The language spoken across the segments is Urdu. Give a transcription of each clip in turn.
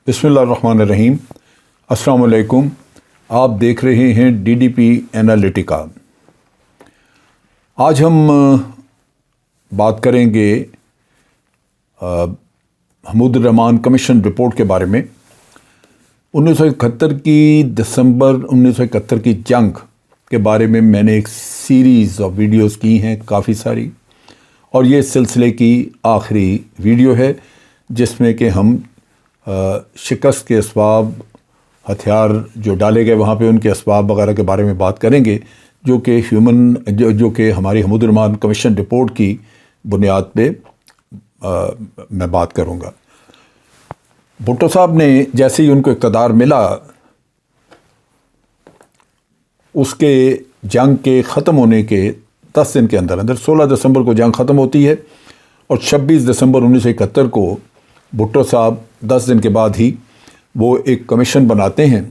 بسم اللہ الرحمن الرحیم۔ السلام علیکم۔ آپ دیکھ رہے ہیں ڈی ڈی پی انالیٹیکا۔ آج ہم بات کریں گے حمود الرحمان کمیشن رپورٹ کے بارے میں۔ 1971 کی دسمبر 1971 کی جنگ کے بارے میں میں نے ایک سیریز آف ویڈیوز کی ہیں، کافی ساری، اور یہ سلسلے کی آخری ویڈیو ہے جس میں کہ ہم شکست کے اسباب، ہتھیار جو ڈالے گئے وہاں پہ ان کے اسباب وغیرہ کے بارے میں بات کریں گے، جو کہ ہماری حمود الرحمان کمیشن رپورٹ کی بنیاد پہ میں بات کروں گا۔ بھٹو صاحب نے جیسے ہی ان کو اقتدار ملا، اس کے جنگ کے ختم ہونے کے 10 دن کے اندر 16 دسمبر کو جنگ ختم ہوتی ہے اور 26 دسمبر 1971 کو بھٹو صاحب 10 دن کے بعد ہی وہ ایک کمیشن بناتے ہیں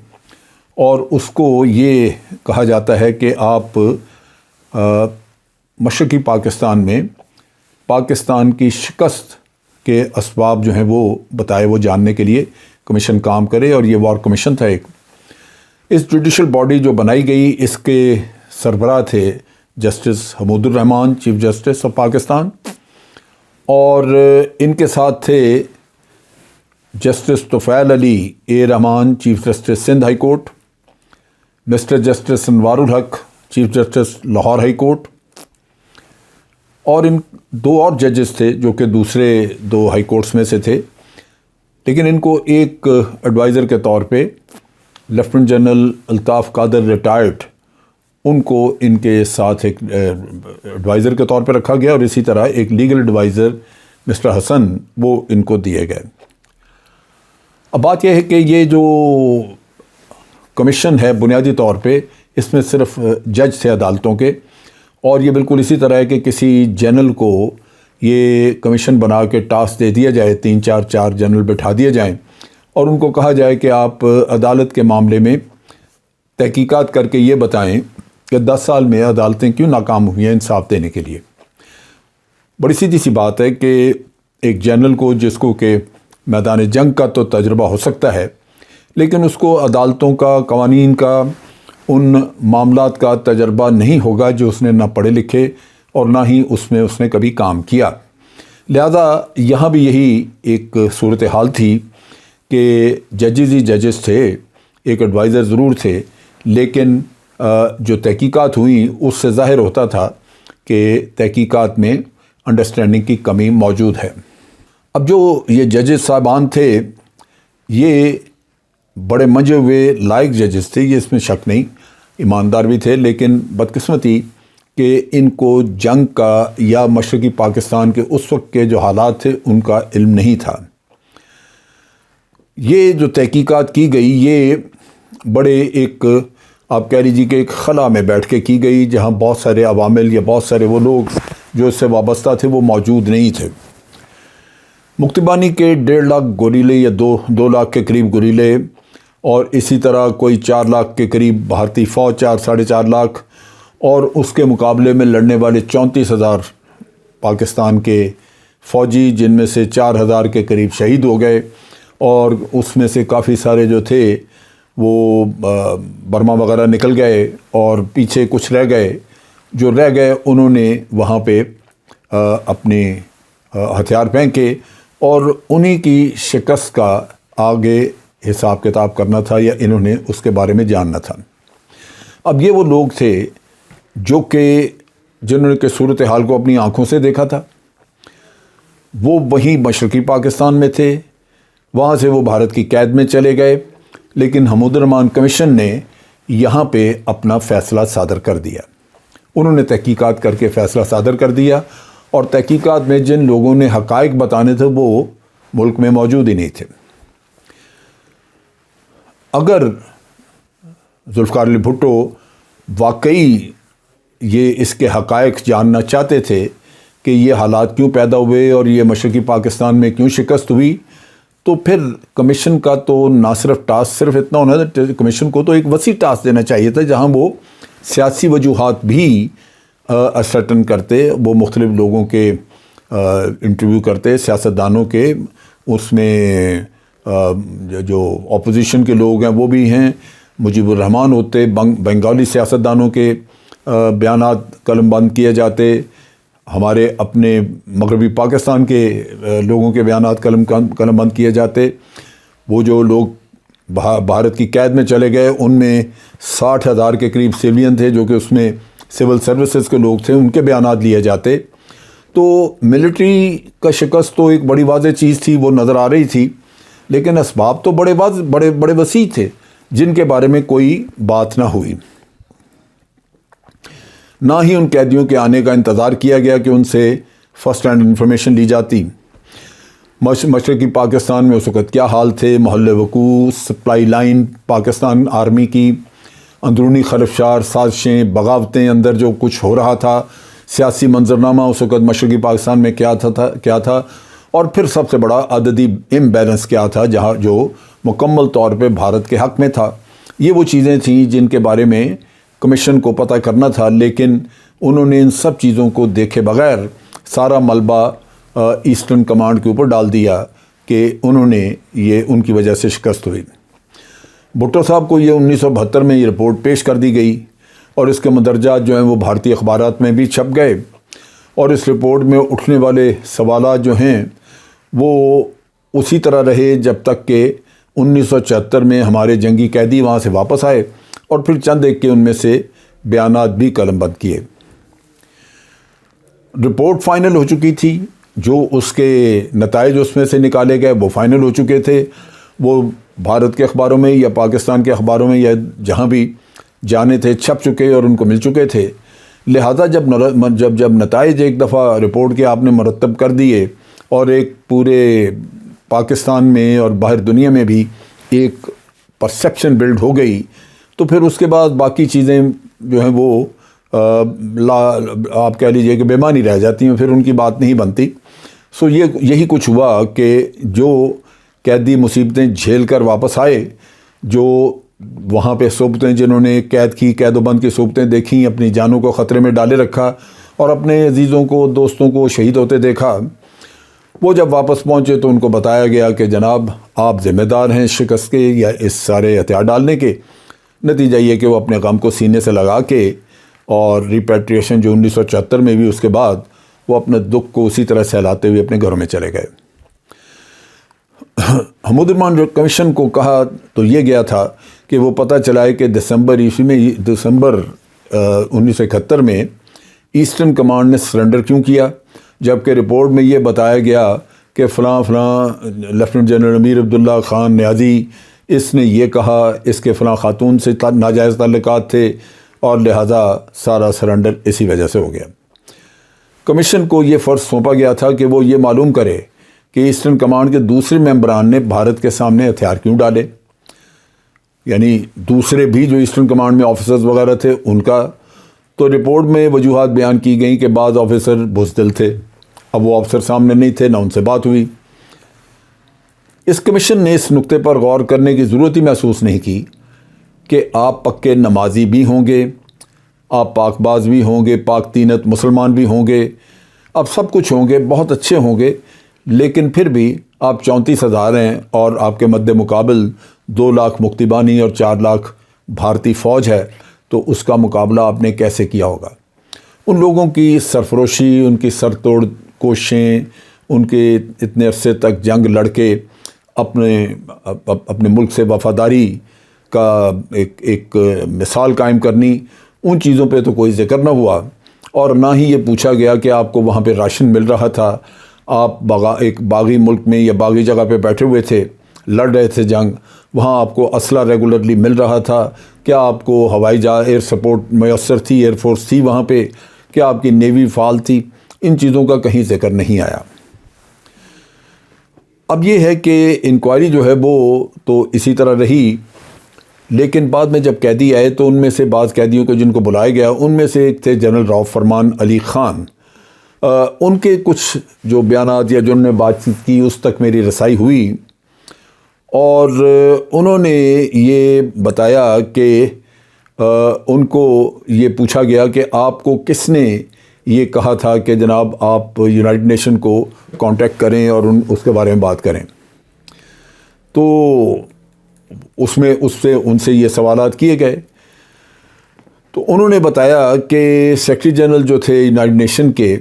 اور اس کو یہ کہا جاتا ہے کہ آپ مشرقی پاکستان میں پاکستان کی شکست کے اسباب جو ہیں وہ بتائے، وہ جاننے کے لیے کمیشن کام کرے، اور یہ وار کمیشن تھا ایک۔ اس جوڈیشل باڈی جو بنائی گئی، اس کے سربراہ تھے justice Hamoodur Rahman, chief justice of Pakistan, اور ان کے ساتھ تھے justice Tufail Ali A Rahman, chief justice Sindh high court, mister justice Anwarul Haq, chief justice Lahore high court, اور ان 2 اور ججز تھے جو کہ دوسرے 2 ہائی کورٹس میں سے تھے، لیکن ان کو ایک ایڈوائزر کے طور پہ لیفٹیننٹ جنرل الطاف قادر ریٹائرڈ، ان کو ان کے ساتھ ایک ایڈوائزر کے طور پہ رکھا گیا، اور اسی طرح ایک لیگل ایڈوائزر مسٹر حسن وہ ان کو دیے گئے۔ اب بات یہ ہے کہ یہ جو کمیشن ہے بنیادی طور پہ اس میں صرف جج تھے عدالتوں کے، اور یہ بالکل اسی طرح ہے کہ کسی جنرل کو یہ کمیشن بنا کے ٹاسک دے دیا جائے، 3-4 جنرل بٹھا دیے جائیں اور ان کو کہا جائے کہ آپ عدالت کے معاملے میں تحقیقات کر کے یہ بتائیں کہ 10 سال میں عدالتیں کیوں ناکام ہوئی ہیں انصاف دینے کے لیے۔ بڑی سیدھی سی بات ہے کہ ایک جنرل کو، جس کو کہ میدان جنگ کا تو تجربہ ہو سکتا ہے، لیکن اس کو عدالتوں کا، قوانین کا، ان معاملات کا تجربہ نہیں ہوگا جو اس نے نہ پڑھے لکھے اور نہ ہی اس میں اس نے کبھی کام کیا۔ لہذا یہاں بھی یہی ایک صورتحال تھی کہ ججز ہی ججز تھے، ایک ایڈوائزر ضرور تھے، لیکن جو تحقیقات ہوئیں اس سے ظاہر ہوتا تھا کہ تحقیقات میں انڈرسٹینڈنگ کی کمی موجود ہے۔ اب جو یہ ججز صاحبان تھے، یہ بڑے منجے ہوئے لائق ججز تھے، یہ اس میں شک نہیں، ایماندار بھی تھے، لیکن بدقسمتی کہ ان کو جنگ کا یا مشرقی پاکستان کے اس وقت کے جو حالات تھے ان کا علم نہیں تھا۔ یہ جو تحقیقات کی گئی، یہ بڑے ایک آپ کہہ لیجیے کہ ایک خلا میں بیٹھ کے کی گئی، جہاں بہت سارے عوامل یا بہت سارے وہ لوگ جو اس سے وابستہ تھے وہ موجود نہیں تھے۔ مکتبانی کے 1.5 لاکھ گوریلے یا 2 لاکھ کے قریب گوریلے، اور اسی طرح کوئی 4 لاکھ کے قریب بھارتی فوج، 4-4.5 لاکھ، اور اس کے مقابلے میں لڑنے والے 34,000 پاکستان کے فوجی، جن میں سے 4,000 کے قریب شہید ہو گئے، اور اس میں سے کافی سارے جو تھے وہ برما وغیرہ نکل گئے، اور پیچھے کچھ رہ گئے۔ جو رہ گئے انہوں نے وہاں پہ اپنے ہتھیار پھینکے، اور انہی کی شکست کا آگے حساب کتاب کرنا تھا، یا انہوں نے اس کے بارے میں جاننا تھا۔ اب یہ وہ لوگ تھے جو کہ جنہوں نے کہ صورتحال کو اپنی آنکھوں سے دیکھا تھا، وہ وہیں مشرقی پاکستان میں تھے، وہاں سے وہ بھارت کی قید میں چلے گئے، لیکن حمود الرحمان کمیشن نے یہاں پہ اپنا فیصلہ صادر کر دیا۔ انہوں نے تحقیقات کر کے فیصلہ صادر کر دیا، اور تحقیقات میں جن لوگوں نے حقائق بتانے تھے وہ ملک میں موجود ہی نہیں تھے۔ اگر ذوالفقار علی بھٹو واقعی یہ اس کے حقائق جاننا چاہتے تھے کہ یہ حالات کیوں پیدا ہوئے اور یہ مشرقی پاکستان میں کیوں شکست ہوئی، تو پھر کمیشن کا تو نہ صرف ٹاسک صرف اتنا ہونا تھا، کمیشن کو تو ایک وسیع ٹاسک دینا چاہیے تھا، جہاں وہ سیاسی وجوہات بھی اسرٹن کرتے، وہ مختلف لوگوں کے انٹرویو کرتے، سیاستدانوں کے، اس میں جو اپوزیشن کے لوگ ہیں وہ بھی ہیں، مجیب الرحمان ہوتے، بنگالی سیاستدانوں کے بیانات قلم بند کیے جاتے، ہمارے اپنے مغربی پاکستان کے لوگوں کے بیانات قلم بند کیے جاتے۔ وہ جو لوگ بھارت کی قید میں چلے گئے ان میں 60,000 کے قریب سویلین تھے، جو کہ اس میں سول سروسز کے لوگ تھے، ان کے بیانات لیے جاتے۔ تو ملٹری کا شکست تو ایک بڑی واضح چیز تھی، وہ نظر آ رہی تھی، لیکن اسباب تو بڑے وسیع تھے جن کے بارے میں کوئی بات نہ ہوئی۔ نہ ہی ان قیدیوں کے آنے کا انتظار کیا گیا کہ ان سے فرسٹ ہینڈ انفارمیشن لی جاتی۔ مشرقی پاکستان میں اس وقت کیا حال تھے، محل وقوع، سپلائی لائن پاکستان آرمی کی، اندرونی خلفشار، سازشیں، بغاوتیں، اندر جو کچھ ہو رہا تھا، سیاسی منظرنامہ اس وقت مشرقی پاکستان میں کیا تھا، اور پھر سب سے بڑا عددی امبیلنس کیا تھا جہاں جو مکمل طور پہ بھارت کے حق میں تھا۔ یہ وہ چیزیں تھیں جن کے بارے میں کمیشن کو پتہ کرنا تھا، لیکن انہوں نے ان سب چیزوں کو دیکھے بغیر سارا ملبہ ایسٹرن کمانڈ کے اوپر ڈال دیا کہ انہوں نے ان کی وجہ سے شکست ہوئی۔ بھٹو صاحب کو یہ 1972 میں یہ رپورٹ پیش کر دی گئی اور اس کے مندرجات جو ہیں وہ بھارتی اخبارات میں بھی چھپ گئے، اور اس رپورٹ میں اٹھنے والے سوالات جو ہیں وہ اسی طرح رہے جب تک کہ 1974 میں ہمارے جنگی قیدی وہاں سے واپس آئے اور پھر چند ایک کے ان میں سے بیانات بھی قلم بند کیے۔ رپورٹ فائنل ہو چکی تھی، جو اس کے نتائج اس میں سے نکالے گئے وہ فائنل ہو چکے تھے، وہ بھارت کے اخباروں میں یا پاکستان کے اخباروں میں یا جہاں بھی جانے تھے چھپ چکے اور ان کو مل چکے تھے۔ لہٰذا جب نتائج ایک دفعہ رپورٹ کے آپ نے مرتب کر دیے اور ایک پورے پاکستان میں اور باہر دنیا میں بھی ایک پرسیپشن بلڈ ہو گئی، تو پھر اس کے بعد باقی چیزیں جو ہیں وہ آپ کہہ لیجئے کہ بے معنی رہ جاتی ہیں، پھر ان کی بات نہیں بنتی۔ سو یہی کچھ ہوا کہ جو قیدی مصیبتیں جھیل کر واپس آئے، جو وہاں پہ صحبتیں جنہوں نے قید و بند کی صحبتیں دیکھیں، اپنی جانوں کو خطرے میں ڈالے رکھا اور اپنے عزیزوں کو دوستوں کو شہید ہوتے دیکھا، وہ جب واپس پہنچے تو ان کو بتایا گیا کہ جناب آپ ذمہ دار ہیں شکست کے یا اس سارے ہتھیار ڈالنے کے۔ نتیجہ یہ کہ وہ اپنے غم کو سینے سے لگا کے اور ریپیٹریشن جو 1974 میں بھی، اس کے بعد وہ اپنے دکھ کو اسی طرح سہلاتے ہوئے اپنے گھروں میں چلے گئے۔ حمود الرحمان جو کمیشن کو کہا تو یہ گیا تھا کہ وہ پتہ چلائے کہ دسمبر 1971 میں ایسٹرن کمانڈ نے سرنڈر کیوں کیا، جبکہ رپورٹ میں یہ بتایا گیا کہ فلاں لیفٹیننٹ جنرل امیر عبداللہ خان نیازی اس نے یہ کہا، اس کے فلاں خاتون سے ناجائز تعلقات تھے اور لہٰذا سارا سرنڈر اسی وجہ سے ہو گیا۔ کمیشن کو یہ فرض سونپا گیا تھا کہ وہ یہ معلوم کرے کہ ایسٹرن کمانڈ کے دوسرے ممبران نے بھارت کے سامنے ہتھیار کیوں ڈالے، یعنی دوسرے بھی جو ایسٹرن کمانڈ میں آفیسرز وغیرہ تھے ان کا۔ تو رپورٹ میں وجوہات بیان کی گئیں کہ بعض آفیسر بزدل تھے، اب وہ آفیسر سامنے نہیں تھے، نہ ان سے بات ہوئی۔ اس کمیشن نے اس نقطے پر غور کرنے کی ضرورت ہی محسوس نہیں کی کہ آپ پکے نمازی بھی ہوں گے، آپ پاک باز بھی ہوں گے، پاک تینت مسلمان بھی ہوں گے، اب سب کچھ ہوں گے، بہت اچھے ہوں گے، لیکن پھر بھی آپ 34,000 ہیں اور آپ کے مد مقابل 2 لاکھ مکتی بانی اور 4 لاکھ بھارتی فوج ہے، تو اس کا مقابلہ آپ نے کیسے کیا ہوگا؟ ان لوگوں کی سرفروشی، ان کی سر توڑ کوششیں، ان کے اتنے عرصے تک جنگ لڑ کے اپنے ملک سے وفاداری کا ایک مثال قائم کرنی، ان چیزوں پہ تو کوئی ذکر نہ ہوا، اور نہ ہی یہ پوچھا گیا کہ آپ کو وہاں پہ راشن مل رہا تھا، آپ ایک باغی ملک میں یا باغی جگہ پہ بیٹھے ہوئے تھے، لڑ رہے تھے جنگ، وہاں آپ کو اسلحہ ریگولرلی مل رہا تھا، کیا آپ کو ہوائی جہاز ایئر سپورٹ میسر تھی، ایئر فورس تھی وہاں پہ، کیا آپ کی نیوی فعال تھی، ان چیزوں کا کہیں ذکر نہیں آیا۔ اب یہ ہے کہ انکوائری جو ہے وہ تو اسی طرح رہی، لیکن بعد میں جب قیدی آئے تو ان میں سے بعض قیدیوں کو جن کو بلایا گیا ان میں سے ایک تھے جنرل رؤف فرمان علی خان۔ ان کے کچھ جو بیانات یا جو انہوں نے بات چیت کی اس تک میری رسائی ہوئی، اور انہوں نے یہ بتایا کہ ان کو یہ پوچھا گیا کہ آپ کو کس نے یہ کہا تھا کہ جناب آپ یونائٹڈ نیشن کو کانٹیکٹ کریں اور اس کے بارے میں بات کریں۔ تو اس میں ان سے یہ سوالات کیے گئے، تو انہوں نے بتایا کہ سیکرٹری جنرل جو تھے یونائٹڈ نیشن کے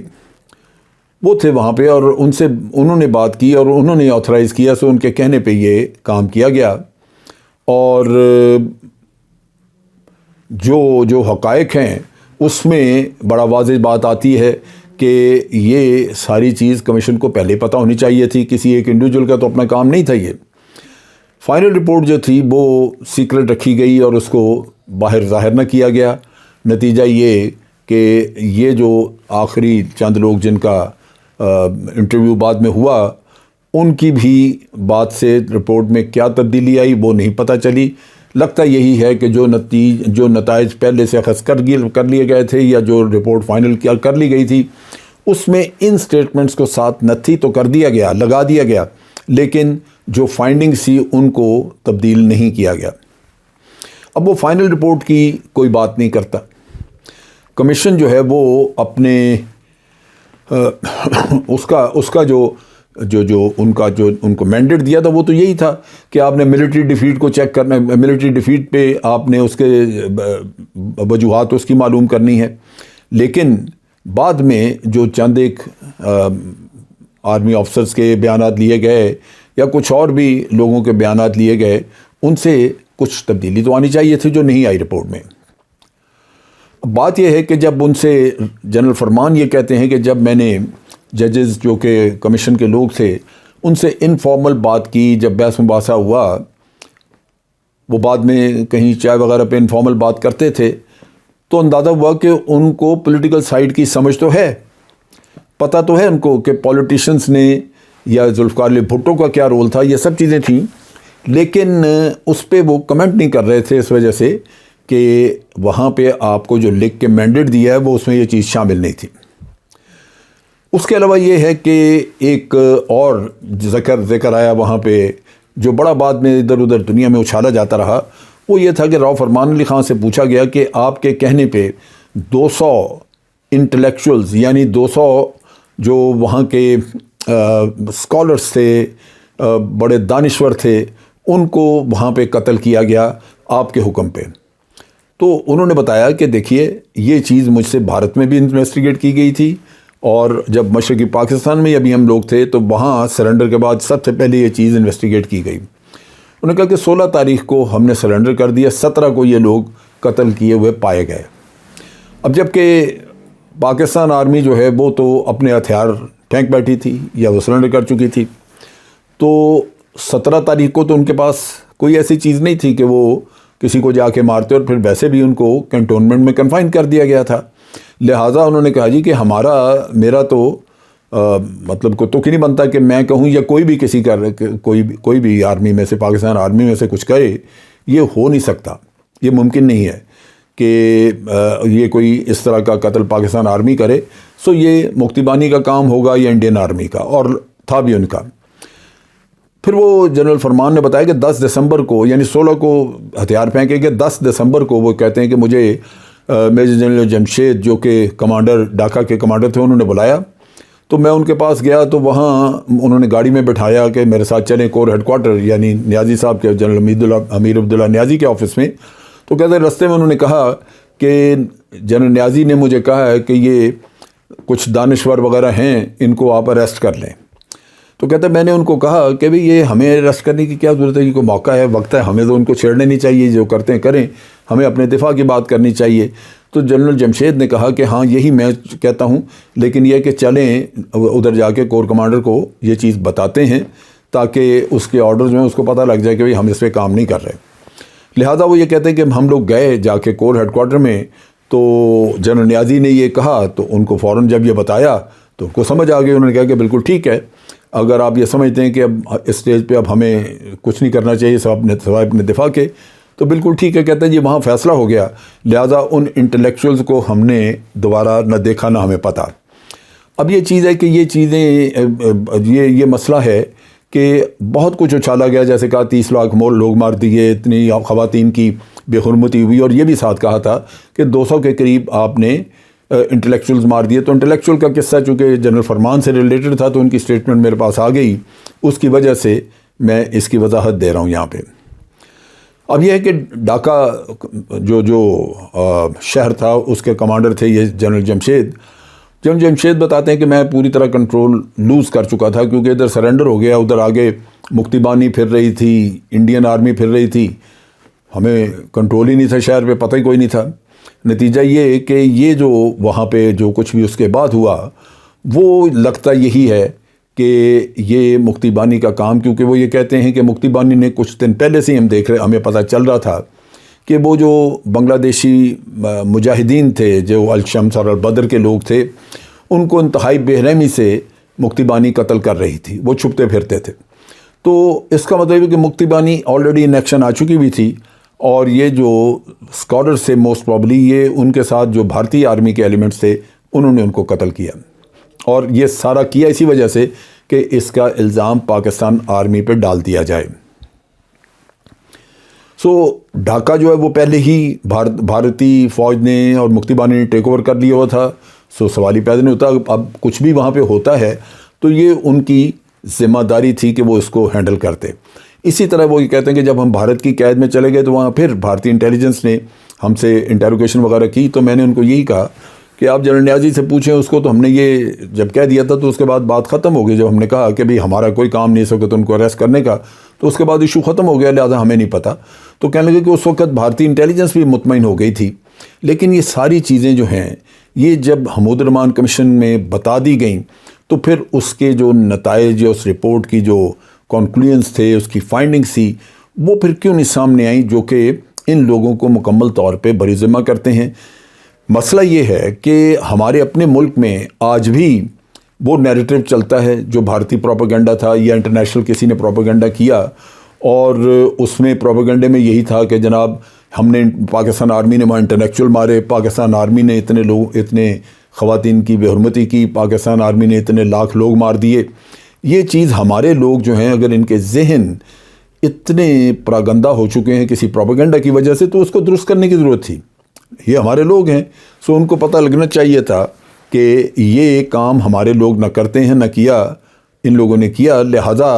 وہ تھے وہاں پہ، اور ان سے انہوں نے بات کی اور انہوں نے آتھرائز کیا، سو ان کے کہنے پہ یہ کام کیا گیا۔ اور جو حقائق ہیں اس میں بڑا واضح بات آتی ہے کہ یہ ساری چیز کمیشن کو پہلے پتہ ہونی چاہیے تھی، کسی ایک انڈیویجول کا تو اپنا کام نہیں تھا۔ یہ فائنل رپورٹ جو تھی وہ سیکرٹ رکھی گئی اور اس کو باہر ظاہر نہ کیا گیا۔ نتیجہ یہ کہ یہ جو آخری چند لوگ جن کا انٹرویو بعد میں ہوا، ان کی بھی بات سے رپورٹ میں کیا تبدیلی آئی وہ نہیں پتہ چلی۔ لگتا یہی ہے کہ جو نتائج پہلے سے اخذ کر لیے گئے تھے یا جو رپورٹ فائنل کر لی گئی تھی اس میں ان سٹیٹمنٹس کو ساتھ نہ تھی تو کر دیا گیا، لگا دیا گیا، لیکن جو فائنڈنگز تھی ان کو تبدیل نہیں کیا گیا۔ اب وہ فائنل رپورٹ کی کوئی بات نہیں کرتا۔ کمیشن جو ہے وہ اپنے اس کا جو ان کو مینڈیٹ دیا تھا وہ تو یہی تھا کہ آپ نے ملٹری ڈیفیٹ کو چیک کرنا، ملٹری ڈیفیٹ پہ آپ نے اس کے وجوہات اس کی معلوم کرنی ہے۔ لیکن بعد میں جو چند ایک آرمی آفسرز کے بیانات لیے گئے یا کچھ اور بھی لوگوں کے بیانات لیے گئے، ان سے کچھ تبدیلی تو آنی چاہیے تھی جو نہیں آئی رپورٹ میں۔ بات یہ ہے کہ جب ان سے جنرل فرمان یہ کہتے ہیں کہ جب میں نے ججز جو کہ کمیشن کے لوگ تھے ان سے انفارمل بات کی، جب بحث مباحثہ ہوا، وہ بعد میں کہیں چائے وغیرہ پہ انفارمل بات کرتے تھے، تو اندازہ ہوا کہ ان کو پولیٹیکل سائیڈ کی سمجھ تو ہے، پتہ تو ہے ان کو کہ پولیٹیشنز نے یا ذوالفقار علی بھٹو کا کیا رول تھا، یہ سب چیزیں تھیں، لیکن اس پہ وہ کمنٹ نہیں کر رہے تھے اس وجہ سے کہ وہاں پہ آپ کو جو لکھ کے مینڈیٹ دیا ہے وہ اس میں یہ چیز شامل نہیں تھی۔ اس کے علاوہ یہ ہے کہ ایک اور ذکر آیا وہاں پہ جو بڑا بعد میں ادھر ادھر دنیا میں اچھالا جاتا رہا، وہ یہ تھا کہ راؤ فرمان علی خان سے پوچھا گیا کہ آپ کے کہنے پہ 200 انٹلیکچوئلز یعنی 200 جو وہاں کے اسکالرس تھے، بڑے دانشور تھے، ان کو وہاں پہ قتل کیا گیا آپ کے حکم پہ۔ تو انہوں نے بتایا کہ دیکھیے یہ چیز مجھ سے بھارت میں بھی انویسٹیگیٹ کی گئی تھی، اور جب مشرقی پاکستان میں ابھی ہم لوگ تھے تو وہاں سرنڈر کے بعد سب سے پہلے یہ چیز انویسٹیگیٹ کی گئی۔ انہوں نے کہا کہ 16 تاریخ کو ہم نے سرنڈر کر دیا، 17 کو یہ لوگ قتل کیے ہوئے پائے گئے۔ اب جب کہ پاکستان آرمی جو ہے وہ تو اپنے ہتھیار پھینک بیٹھی تھی یا وہ سرنڈر کر چکی تھی، تو 17 تاریخ کو تو ان کے پاس کوئی ایسی چیز نہیں تھی کہ وہ کسی کو جا کے مارتے، اور پھر ویسے بھی ان کو کنٹونمنٹ میں کنفائن کر دیا گیا تھا۔ لہٰذا انہوں نے کہا جی کہ میرا تو مطلب کو تک ہی نہیں بنتا کہ میں کہوں یا کوئی بھی کسی کا کوئی بھی آرمی میں سے، پاکستان آرمی میں سے کچھ کرے، یہ ہو نہیں سکتا، یہ ممکن نہیں ہے کہ یہ کوئی اس طرح کا قتل پاکستان آرمی کرے، سو یہ مکتی بانی کا کام ہوگا یا انڈین آرمی کا، اور تھا بھی ان کا۔ پھر وہ جنرل فرمان نے بتایا کہ 10 دسمبر کو یعنی 16 کو ہتھیار پھینکے گئے، 10 دسمبر کو وہ کہتے ہیں کہ مجھے میجر جنرل جمشید جو کہ کمانڈر ڈھاکہ کے کمانڈر تھے انہوں نے بلایا، تو میں ان کے پاس گیا، تو وہاں انہوں نے گاڑی میں بٹھایا کہ میرے ساتھ چلیں کور ہیڈ کوارٹر یعنی نیازی صاحب کے، جنرل امیر عبداللہ نیازی کے آفس میں۔ تو کہتے ہیں رستے میں انہوں نے کہا کہ جنرل نیازی نے مجھے کہا ہے کہ یہ کچھ دانشور وغیرہ ہیں، ان کو آپ اریسٹ کر لیں۔ تو کہتے ہیں میں نے ان کو کہا کہ بھئی یہ ہمیں اریسٹ کرنے کی کیا ضرورت ہے، یہ کوئی موقع ہے، وقت ہے، ہمیں تو ان کو چھیڑنے نہیں چاہیے، جو کرتے ہیں کریں، ہمیں اپنے دفاع کی بات کرنی چاہیے۔ تو جنرل جمشید نے کہا کہ ہاں یہی میں کہتا ہوں، لیکن یہ کہ چلیں ادھر جا کے کور کمانڈر کو یہ چیز بتاتے ہیں تاکہ اس کے آرڈرز میں اس کو پتہ لگ جائے کہ بھئی ہم اس پہ کام نہیں کر رہے۔ لہٰذا وہ یہ کہتے ہیں کہ ہم لوگ گئے جا کے کور ہیڈ کوارٹر میں، تو جنرل نیازی نے یہ کہا تو ان کو فوراً جب یہ بتایا تو ان کو سمجھ آ گئی، انہوں نے کہا کہ بالکل ٹھیک ہے، اگر آپ یہ سمجھتے ہیں کہ اب اس سٹیج پہ اب ہمیں کچھ نہیں کرنا چاہیے سوائے اپنے دفاع کے، تو بالکل ٹھیک ہے۔ کہتے ہیں جی وہاں فیصلہ ہو گیا، لہٰذا ان انٹلیکچوئلز کو ہم نے دوبارہ نہ دیکھا نہ ہمیں پتہ۔ اب یہ چیز ہے کہ یہ چیزیں یہ مسئلہ ہے کہ بہت کچھ اچھالا گیا، جیسے کہا 30 لاکھ لوگ مار دیے، اتنی خواتین کی بے حرمتی ہوئی، اور یہ بھی ساتھ کہا تھا کہ 200 کے قریب آپ نے انٹلیکچوئلز مار دیے۔ تو انٹلیکچوئل کا قصہ چونکہ جنرل فرمان سے ریلیٹڈ تھا تو ان کی سٹیٹمنٹ میرے پاس آ گئی، اس کی وجہ سے میں اس کی وضاحت دے رہا ہوں یہاں پہ۔ اب یہ ہے کہ ڈھاکہ جو شہر تھا اس کے کمانڈر تھے یہ جنرل جمشید بتاتے ہیں کہ میں پوری طرح کنٹرول لوز کر چکا تھا، کیونکہ ادھر سرنڈر ہو گیا، ادھر آگے مکتی بانی پھر رہی تھی، انڈین آرمی پھر رہی تھی، ہمیں کنٹرول ہی نہیں تھا، شہر پہ پتہ ہی کوئی نہیں تھا۔ نتیجہ یہ کہ یہ جو وہاں پہ جو کچھ بھی اس کے بعد ہوا وہ لگتا یہی ہے کہ یہ مکتی بانی کا کام، کیونکہ وہ یہ کہتے ہیں کہ مکتی بانی نے کچھ دن پہلے سے ہی ہمیں پتہ چل رہا تھا کہ وہ جو بنگلہ دیشی مجاہدین تھے جو الشمس اور البدر کے لوگ تھے، ان کو انتہائی بے رحمی سے مکتی بانی قتل کر رہی تھی، وہ چھپتے پھرتے تھے۔ تو اس کا مطلب ہے کہ مکتی بانی آلریڈی ان ایکشن آ چکی ہوئی تھی، اور یہ جو اسکواڈر سے موسٹ پرابلی یہ ان کے ساتھ جو بھارتی آرمی کے ایلیمنٹس تھے انہوں نے ان کو قتل کیا، اور یہ سارا کیا اسی وجہ سے کہ اس کا الزام پاکستان آرمی پہ ڈال دیا جائے۔ ڈھاکہ جو ہے وہ پہلے ہی بھارتی فوج نے اور مکتی بانی نے ٹیک اوور کر لیا ہوا تھا، سوال ہی پیدا نہیں ہوتا۔ اب کچھ بھی وہاں پہ ہوتا ہے تو یہ ان کی ذمہ داری تھی کہ وہ اس کو ہینڈل کرتے۔ اسی طرح وہ یہ کہتے ہیں کہ جب ہم بھارت کی قید میں چلے گئے تو وہاں پھر بھارتی انٹیلیجنس نے ہم سے انٹیروگیشن وغیرہ کی، تو میں نے ان کو یہی کہا کہ آپ جنرل نیازی سے پوچھیں اس کو، تو ہم نے یہ جب کہہ دیا تھا تو اس کے بعد بات ختم ہو گئی۔ جب ہم نے کہا کہ بھئی ہمارا کوئی کام نہیں اس وقت ان کو اریسٹ کرنے کا، تو اس کے بعد ایشو ختم ہو گیا، لہٰذا ہمیں نہیں پتہ۔ تو کہنے لگے کہ اس وقت بھارتی انٹیلیجنس بھی مطمئن ہو گئی تھی، لیکن یہ ساری چیزیں جو ہیں یہ جب حمود الرحمان کمیشن میں بتا دی گئیں تو پھر اس کے جو نتائج، اس رپورٹ کی جو کنکلوژنس تھے، اس کی فائنڈنگز تھی، وہ پھر کیوں نہیں سامنے آئیں، جو کہ ان لوگوں کو مکمل طور پہ بری ذمہ کرتے ہیں۔ مسئلہ یہ ہے کہ ہمارے اپنے ملک میں آج بھی وہ نیریٹو چلتا ہے جو بھارتی پروپیگنڈا تھا یا انٹرنیشنل کسی نے پروپیگنڈا کیا، اور اس میں پروپیگنڈے میں یہی تھا کہ جناب ہم نے پاکستان آرمی نے وہاں انٹلیکچوئل مارے، پاکستان آرمی نے اتنے خواتین کی بے حرمتی کی، پاکستان آرمی نے اتنے لاکھ لوگ مار دیے۔ یہ چیز ہمارے لوگ جو ہیں اگر ان کے ذہن اتنے پراگندہ ہو چکے ہیں کسی پروپیگنڈا کی وجہ سے، تو اس کو درست کرنے کی ضرورت تھی۔ یہ ہمارے لوگ ہیں، سو ان کو پتہ لگنا چاہیے تھا کہ یہ کام ہمارے لوگ نہ کرتے ہیں، نہ کیا ان لوگوں نے کیا، لہٰذا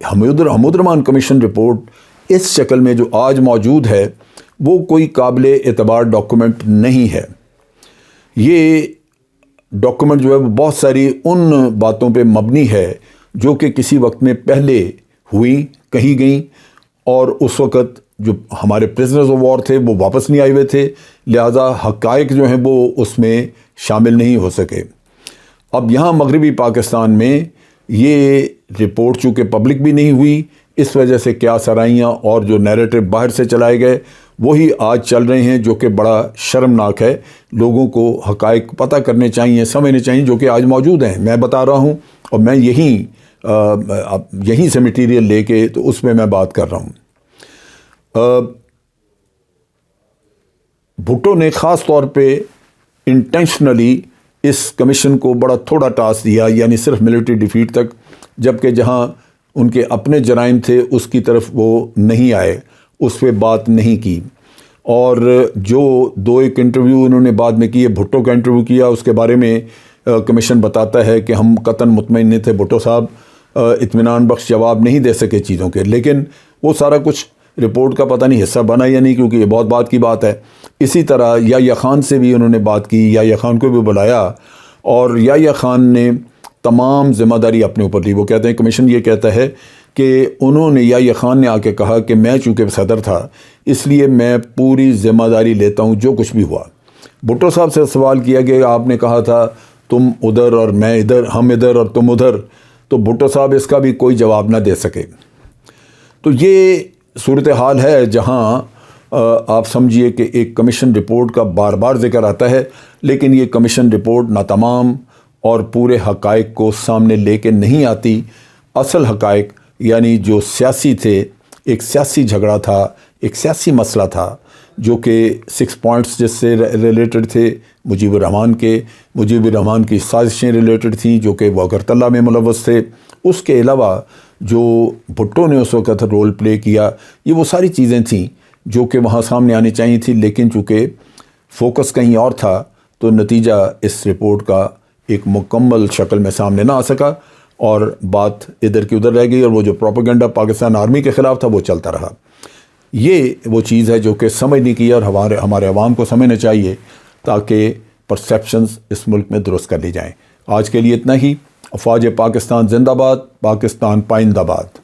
حمود الرحمان کمیشن رپورٹ اس شکل میں جو آج موجود ہے وہ کوئی قابل اعتبار ڈاکومنٹ نہیں ہے۔ یہ ڈاکومنٹ جو ہے وہ بہت ساری ان باتوں پہ مبنی ہے جو کہ کسی وقت میں پہلے ہوئیں، کہی گئیں، اور اس وقت جو ہمارے پرزنرز آف وار تھے وہ واپس نہیں آئے ہوئے تھے، لہٰذا حقائق جو ہیں وہ اس میں شامل نہیں ہو سکے۔ اب یہاں مغربی پاکستان میں یہ رپورٹ چونکہ پبلک بھی نہیں ہوئی، اس وجہ سے کیا سرائیاں اور جو نیریٹو باہر سے چلائے گئے وہی آج چل رہے ہیں، جو کہ بڑا شرمناک ہے۔ لوگوں کو حقائق پتہ کرنے چاہیے، سمجھنے چاہیے، جو کہ آج موجود ہیں۔ میں بتا رہا ہوں اور میں یہیں سے مٹیریل لے کے تو اس میں بات کر رہا ہوں۔ بھٹو نے خاص طور پہ انٹینشنلی اس کمیشن کو بڑا تھوڑا ٹاسک دیا، یعنی صرف ملٹری ڈیفیٹ تک، جبکہ جہاں ان کے اپنے جرائم تھے اس کی طرف وہ نہیں آئے، اس پہ بات نہیں کی۔ اور جو ایک انٹرویو انہوں نے بعد میں کیے، بھٹو کا انٹرویو کیا، اس کے بارے میں کمیشن بتاتا ہے کہ ہم قطعاً مطمئن نہیں تھے، بھٹو صاحب اطمینان بخش جواب نہیں دے سکے چیزوں کے، لیکن وہ سارا کچھ رپورٹ کا پتہ نہیں حصہ بنا یا نہیں، کیونکہ یہ بہت بات کی بات ہے۔ اسی طرح یحییٰ خان سے بھی انہوں نے بات کی، یحییٰ خان کو بھی بلایا، اور یحییٰ خان نے تمام ذمہ داری اپنے اوپر لی۔ وہ کہتے ہیں، کمیشن یہ کہتا ہے کہ انہوں نے یحییٰ خان نے آ کے کہا کہ میں چونکہ صدر تھا اس لیے میں پوری ذمہ داری لیتا ہوں جو کچھ بھی ہوا۔ بھٹو صاحب سے سوال کیا گیا، آپ نے کہا تھا تم ادھر اور میں ادھر، ہم ادھر اور تم ادھر، تو بھٹو صاحب اس کا بھی کوئی جواب نہ دے سکے۔ تو یہ صورتحال ہے جہاں آپ سمجھیے کہ ایک کمیشن رپورٹ کا بار بار ذکر آتا ہے، لیکن یہ کمیشن رپورٹ نہ تمام اور پورے حقائق کو سامنے لے کے نہیں آتی۔ اصل حقائق یعنی جو سیاسی تھے، ایک سیاسی جھگڑا تھا، ایک سیاسی مسئلہ تھا جو کہ 6 پوائنٹس جس سے ریلیٹڈ تھے، مجیب الرحمان کی سازشیں ریلیٹڈ تھیں جو کہ وہ اگرتلہ میں ملوث تھے۔ اس کے علاوہ جو بھٹو نے اس وقت رول پلے کیا، یہ وہ ساری چیزیں تھیں جو کہ وہاں سامنے آنی چاہیے تھی، لیکن چونکہ فوکس کہیں اور تھا تو نتیجہ اس رپورٹ کا ایک مکمل شکل میں سامنے نہ آ سکا۔ اور بات ادھر کی ادھر رہ گئی، اور وہ جو پروپیگنڈا پاکستان آرمی کے خلاف تھا وہ چلتا رہا۔ یہ وہ چیز ہے جو کہ سمجھنی کی اور ہمارے عوام کو سمجھنا چاہیے، تاکہ پرسیپشنز اس ملک میں درست کر لی جائیں۔ آج کے لیے اتنا ہی۔ افواج پاکستان زندہ باد، پاکستان پائندہ باد۔